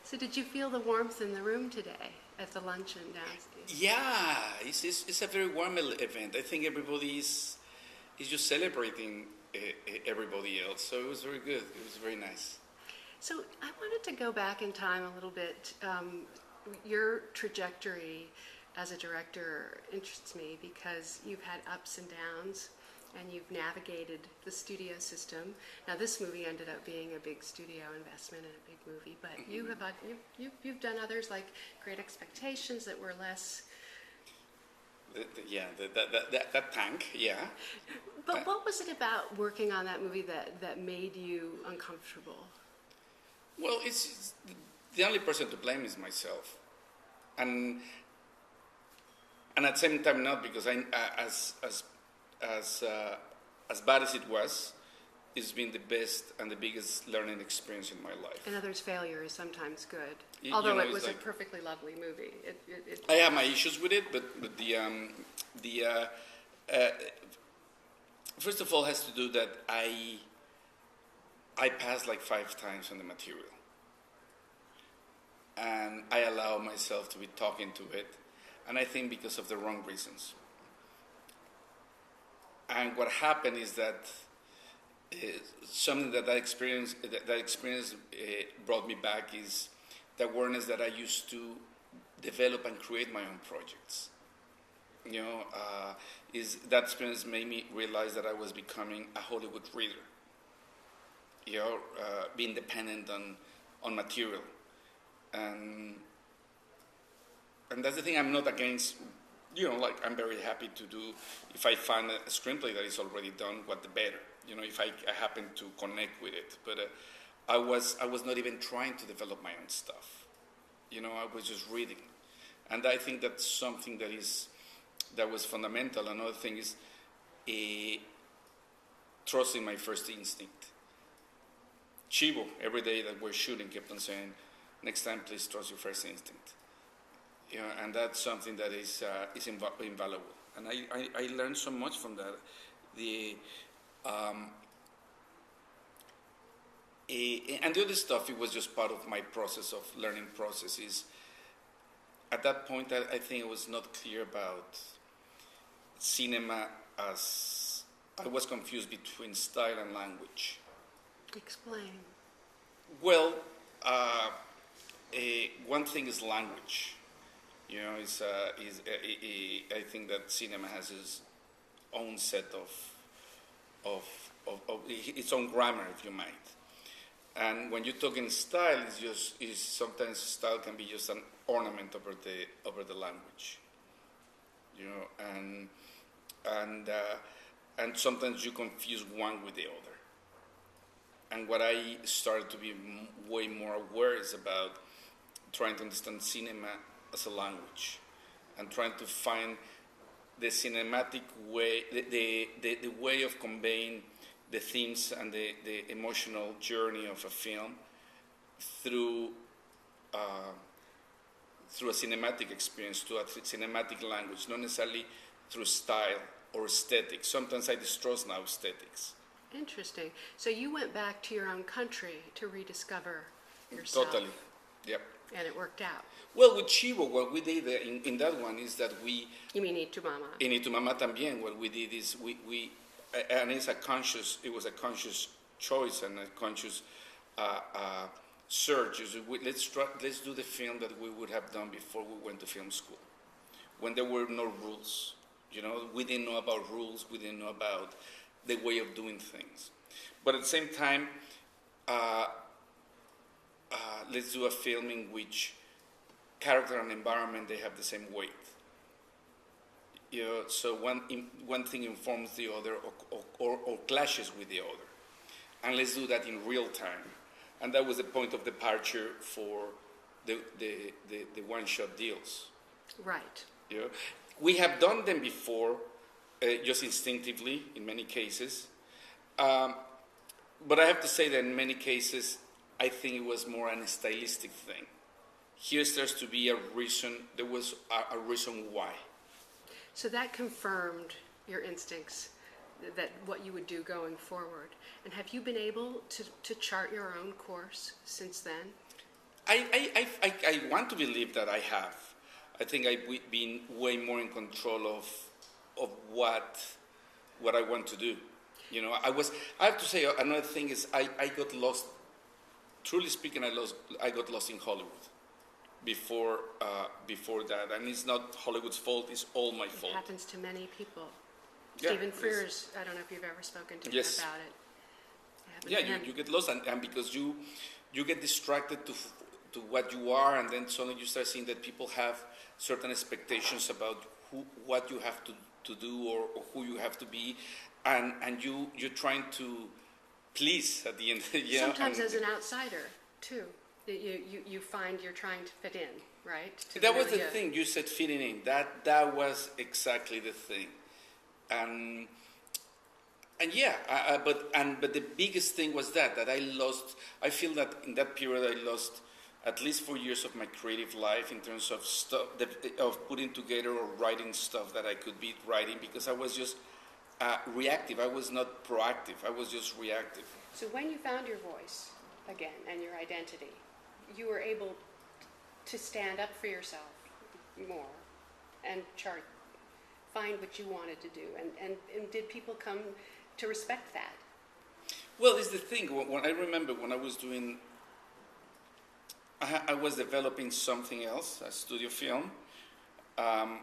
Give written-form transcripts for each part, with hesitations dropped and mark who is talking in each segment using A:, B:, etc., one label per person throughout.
A: So did you feel the warmth in the room today at the luncheon downstairs?
B: Yeah, it's a very warm event. I think everybody is just celebrating everybody else. So it was very good. It was very nice.
A: So I wanted to go back in time a little bit. Your trajectory as a director interests me because you've had ups and downs and you've navigated the studio system. Now this movie ended up being a big studio investment and a big movie, but you've done others like Great Expectations that were less...
B: That tank, yeah.
A: But what was it about working on that movie that made you uncomfortable?
B: Well, it's the only person to blame is myself, and at the same time not, because as bad as it was, it's been the best and the biggest learning experience in my life.
A: In others, failure is sometimes good,
B: although
A: it was a perfectly lovely movie.
B: I have my issues with it, but first of all has to do that I passed like 5 times on the material. And I allow myself to be talking to it. And I think because of the wrong reasons. And what happened is that something that experience brought me back is the awareness that I used to develop and create my own projects. Is that experience made me realize that I was becoming a Hollywood reader. Being dependent on material, and that's the thing. I'm not against. I'm very happy to do. If I find a screenplay that is already done, what the better. If I happen to connect with it, but I was not even trying to develop my own stuff. I was just reading, and I think that's something that was fundamental. Another thing is trusting my first instinct. Chivo, every day that we're shooting, kept on saying, "Next time, please trust your first instinct." And that's something that is invaluable. And I learned so much from that. And the other stuff, it was just part of my process of learning processes. At that point, I think I was not clear about cinema as I was confused between style and language.
A: Explain.
B: Well, one thing is language. I think that cinema has its own set of its own grammar, if you might. And when you're talking style, sometimes style can be just an ornament over the language. And sometimes you confuse one with the other. And what I started to be way more aware is about trying to understand cinema as a language and trying to find the cinematic way, the way of conveying the themes and the emotional journey of a film through a cinematic experience, to a cinematic language, not necessarily through style or aesthetics. Sometimes I distrust now aesthetics.
A: Interesting. So you went back to your own country to rediscover yourself.
B: Totally. Yep.
A: And it worked out.
B: Well, with Chivo, what we did in that one is that we...
A: You mean Y Tu Mama?
B: In Y Tu Mama también, what we did is we and it was a conscious choice and a conscious search. Let's do the film that we would have done before we went to film school, when there were no rules. We didn't know about rules. We didn't know about the way of doing things. But at the same time, let's do a film in which character and environment, they have the same weight. So one thing informs the other or clashes with the other. And let's do that in real time. And that was the point of departure for the one-shot deals.
A: Right.
B: We have done them before, just instinctively in many cases. But I have to say that in many cases, I think it was more a stylistic thing. Here starts to be a reason, there was a reason why.
A: So that confirmed your instincts, that what you would do going forward. And have you been able to chart your own course since then?
B: I want to believe that I have. I think I've been way more in control of what I want to do. You know, I have to say another thing is I got lost. Truly speaking, I got lost in Hollywood before that, and it's not Hollywood's fault. It's all my fault.
A: It happens to many people.
B: Yeah,
A: Stephen Frears,
B: yes.
A: I don't know if you've ever spoken to him
B: Yes.
A: about it.
B: Yeah, you get lost, and because you get distracted to what you are, and then suddenly you start seeing that people have certain expectations about what you have to do or who you have to be, and you're trying to please at the end. Yeah,
A: Sometimes as an outsider, too. You find you're trying to fit in, right?
B: That was the thing. You said fitting in. That was exactly the thing. And yeah, but the biggest thing was that I lost. I feel that in that period I lost at least 4 years of my creative life in terms of stuff of putting together or writing stuff that I could be writing, because I was just reactive. I was not proactive. I was just reactive.
A: So when you found your voice again and your identity, you were able to stand up for yourself more and find what you wanted to do, and did people come to respect that?
B: Well, it's the thing. When I remember when I was doing, I was developing something else, a studio film, and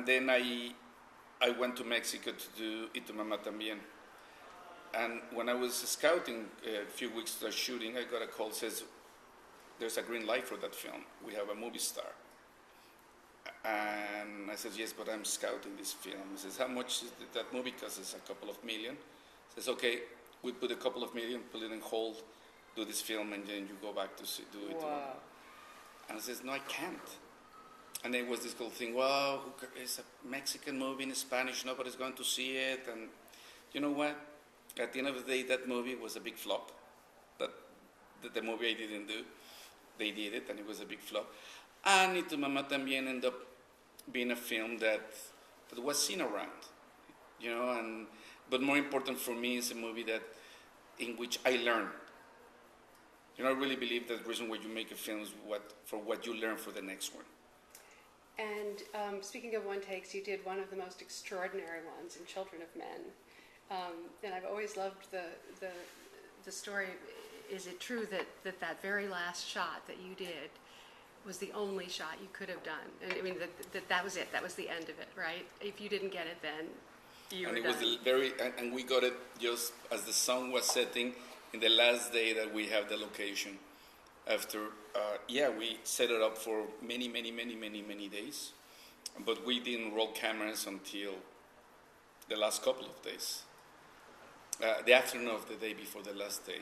B: then I went to Mexico to do Y Tu Mamá También. And when I was scouting a few weeks to shooting, I got a call, says, there's a green light for that film. We have a movie star. And I said, yes, but I'm scouting this film. He says, how much is that movie cost? It's a couple of million. He says, okay, we put a couple of million, put it on hold, do this film, and then you go back to do it.
A: Wow.
B: And I says, no, I can't. And then it was this whole thing, well, it's a Mexican movie in Spanish, nobody's going to see it. And you know what? At the end of the day, that movie was a big flop. But the movie I didn't do, they did it, and it was a big flop. And Y Tu Mamá También ended up being a film that was seen around, you know. But more important for me is a movie in which I learn. You know, I really believe that the reason why you make a film is what you learn for the next one.
A: And speaking of one takes, you did one of the most extraordinary ones in Children of Men. And I've always loved the story. Is it true that very last shot that you did was the only shot you could have done? And I mean, that was it. That was the end of it, right? If you didn't get it, then you were done.
B: And we got it just as the sun was setting in the last day that we have the location. After, we set it up for many days, but we didn't roll cameras until the last couple of days. The afternoon of the day before the last day.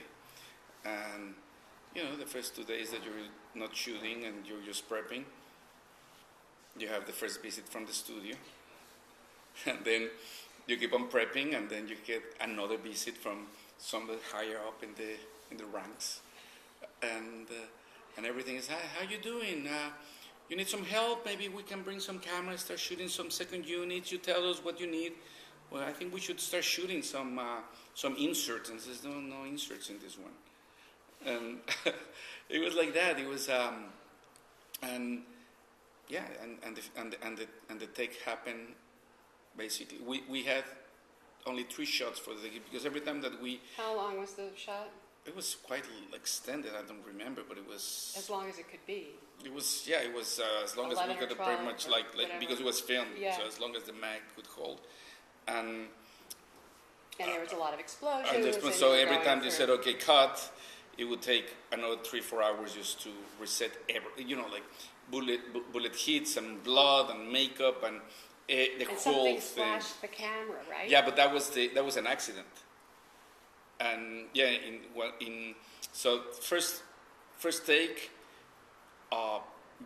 B: And, you know, the first 2 days that you're not shooting and you're just prepping, you have the first visit from the studio. And then you keep on prepping, and then you get another visit from somebody higher up in the ranks. And everything is, how you doing? You need some help? Maybe we can bring some cameras, start shooting some second units. You tell us what you need. Well, I think we should start shooting some inserts. And says, no inserts in this one. And it was like that. It was, and the take happened. Basically, we had only 3 shots for the take, because every time that we.
A: How long was the shot?
B: It was quite extended. I don't remember, but it was
A: as long as it could be.
B: It was as long as we could pretty much like because it was filmed.
A: Yeah.
B: So as long as the mag could hold, and
A: there was a lot of explosions.
B: So every time they said okay cut, it would take another 3-4 hours just to reset like bullet hits and blood and makeup and the whole thing.
A: Something splashed the camera, right?
B: Yeah, but that was an accident. And so first take,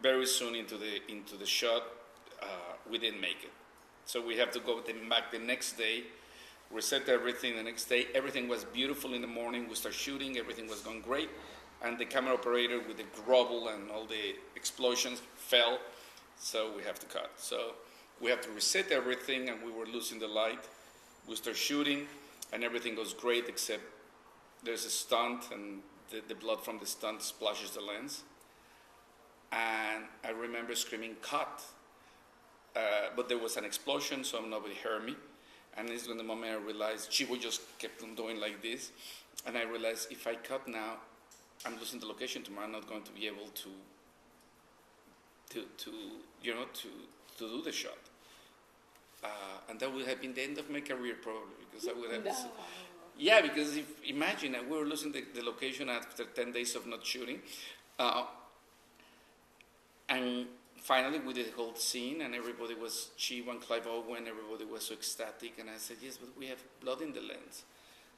B: very soon into the shot, we didn't make it. So we have to go back the next day, reset everything the next day. Everything was beautiful in the morning. We start shooting. Everything was going great. And the camera operator with the rubble and all the explosions fell. So we have to cut. So we have to reset everything, and we were losing the light. We start shooting. And everything goes great, except there's a stunt, and the blood from the stunt splashes the lens. and I remember screaming, cut. But there was an explosion, so nobody heard me. And this is when the moment I realized she would just kept on doing like this. And I realized if I cut now, I'm losing the location tomorrow. I'm not going to be able to do the shot. And that would have been the end of my career probably, because I would have.
A: No.
B: Yeah, because imagine we were losing the location after 10 days of not shooting. And finally, we did the whole scene, and everybody was Chivo and Clive Owen. Everybody was so ecstatic, and I said, "Yes, but we have blood in the lens."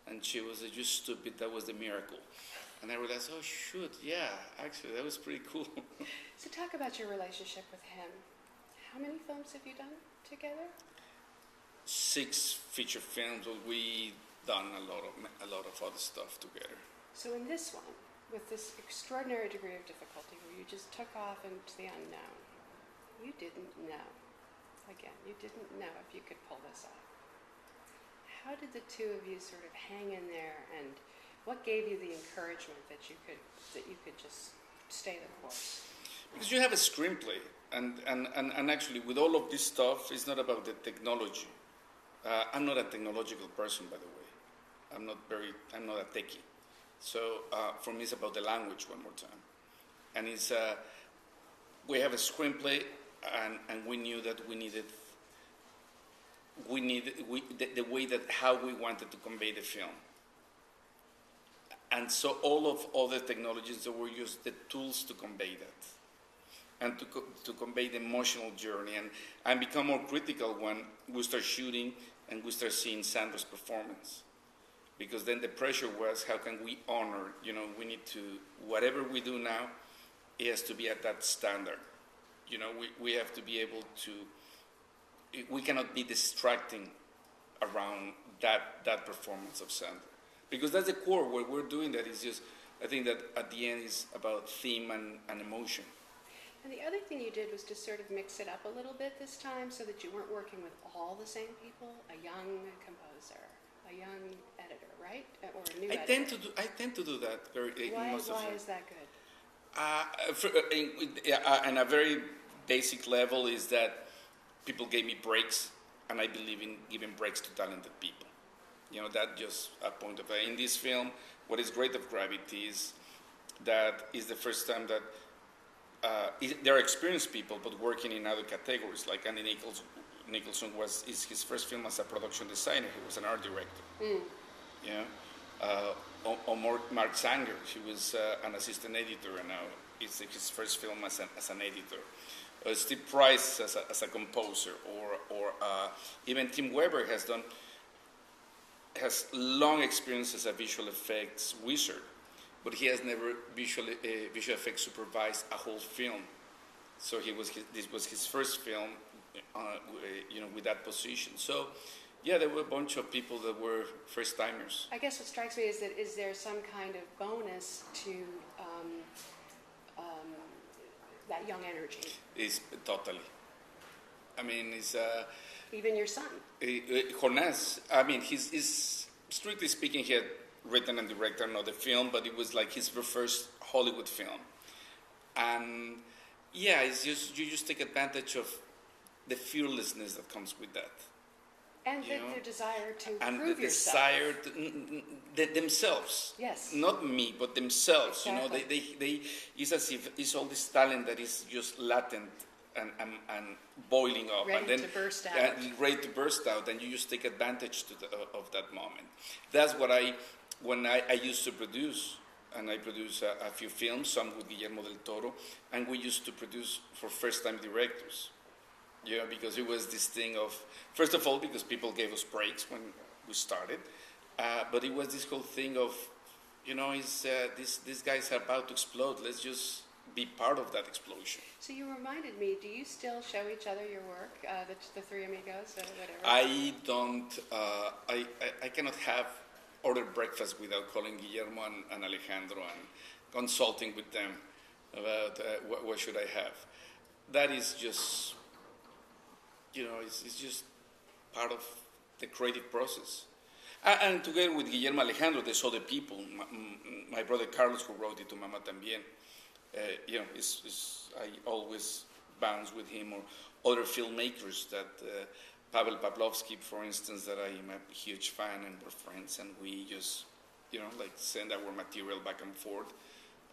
B: And she was like, "You stupid! That was the miracle." And I realized, "Oh shoot, yeah, actually, that was pretty cool."
A: So talk about your relationship with him. How many films have you done together?
B: 6 feature films, but we done a lot of other stuff together.
A: So in this one, with this extraordinary degree of difficulty, where you just took off into the unknown, you didn't know. Again, you didn't know if you could pull this off. How did the two of you sort of hang in there, and what gave you the encouragement that you could just stay the course?
B: Because you have a screenplay, and actually with all of this stuff, it's not about the technology. I'm not a technological person, by the way. I'm not a techie. So for me, it's about the language one more time. And it's we have a screenplay, and we knew that the way that how we wanted to convey the film. And so all of other technologies that were used, the tools to convey that, and to convey the emotional journey, and become more critical when we start shooting and we start seeing Sandra's performance. Because then the pressure was, how can we honor, we need to, whatever we do now, it has to be at that standard. We have to be able to, we cannot be distracting around that performance of Sandra. Because that's the core, what we're doing that is just, I think that at the end is about theme and emotion.
A: And the other thing you did was to sort of mix it up a little bit this time, so that you weren't working with all the same people, a young composer, a young editor, right? Or a new editor.
B: I tend to do that
A: Why
B: most of the time.
A: is that good?
B: On a very basic level is that people gave me breaks, and I believe in giving breaks to talented people. That just a point of in this film. What is great of Gravity is that is the first time that they're experienced people, but working in other categories. Like Andy Nicholson is his first film as a production designer. He was an art director. Or Mark Sanger, he was an assistant editor, and now it's his first film as an editor. Steve Price as a composer, or even Tim Weber has long experience as a visual effects wizard, but he has never visual effects supervised a whole film. So this was his first film, with that position. So. Yeah, there were a bunch of people that were first-timers.
A: I guess what strikes me is that is there some kind of bonus to that young energy?
B: It's totally. I mean, it's...
A: Even your son?
B: Jonas, I mean, he's strictly speaking, he had written and directed another film, but it was like his first Hollywood film. And yeah, it's just, you just take advantage of the fearlessness that comes with that.
A: And the desire to
B: and
A: prove
B: the
A: yourself.
B: desire to
A: themselves. Yes.
B: Not me, but themselves.
A: Exactly.
B: They it's as if it's all this talent that is just latent and boiling up,
A: ready
B: and then
A: to burst out.
B: Ready to burst out, and you just take advantage of that moment. That's what when I used to produce. And I produced a few films, some with Guillermo del Toro, and we used to produce for first-time directors. Because it was this thing of, first of all, because people gave us breaks when we started, but it was this whole thing of, these guys are about to explode. Let's just be part of that explosion.
A: So you reminded me, do you still show each other your work, the Three Amigos, or whatever?
B: I don't, I cannot order breakfast without calling Guillermo and Alejandro and consulting with them about what should I have. That is just... it's just part of the creative process. And together with Guillermo Alejandro, there's other people. My brother Carlos, who wrote it to Mama Tambien. I always bounce with him or other filmmakers that Pavel Pavlovsky, for instance, that I am a huge fan, and we're friends, and we just like send our material back and forth,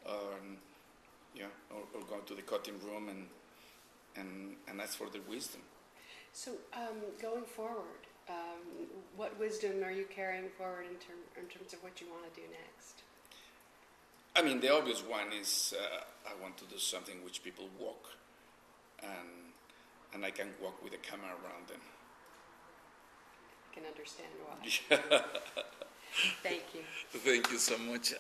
B: or go to the cutting room and ask for the wisdom.
A: So going forward, what wisdom are you carrying forward in terms of what you want to do next?
B: I mean, the obvious one is I want to do something which people walk, and I can walk with a camera around them.
A: I can understand why. Thank you.
B: Thank you so much.